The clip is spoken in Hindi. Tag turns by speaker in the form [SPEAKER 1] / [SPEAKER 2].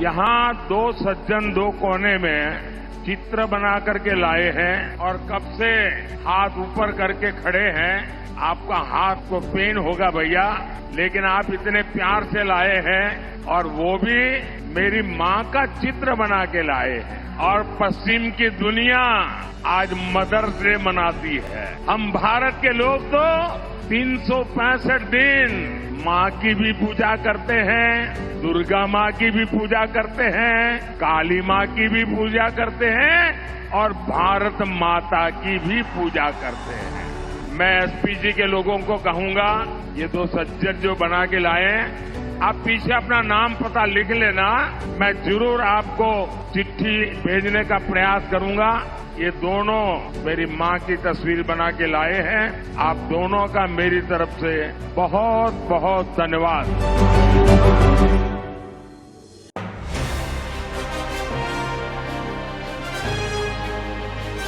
[SPEAKER 1] यहाँ दो सज्जन दो कोने में चित्र बना करके लाए हैं और कब से हाथ ऊपर करके खड़े हैं। आपका हाथ को पेन होगा भैया, लेकिन आप इतने प्यार से लाए हैं और वो भी मेरी माँ का चित्र बना के लाए हैं। और पश्चिम की दुनिया आज मदर्स डे मनाती है। हम भारत के लोग तो 365 दिन माँ की भी पूजा करते हैं, दुर्गा माँ की भी पूजा करते हैं, काली माँ की भी पूजा करते हैं और भारत माता की भी पूजा करते हैं। मैं एसपीजी के लोगों को कहूंगा, ये दो सज्जन जो बना के लाए, आप पीछे अपना नाम पता लिख लेना। मैं जरूर आपको चिट्ठी भेजने का प्रयास करूंगा। ये दोनों मेरी माँ की तस्वीर बना के लाए हैं। आप दोनों का मेरी तरफ से बहुत बहुत धन्यवाद।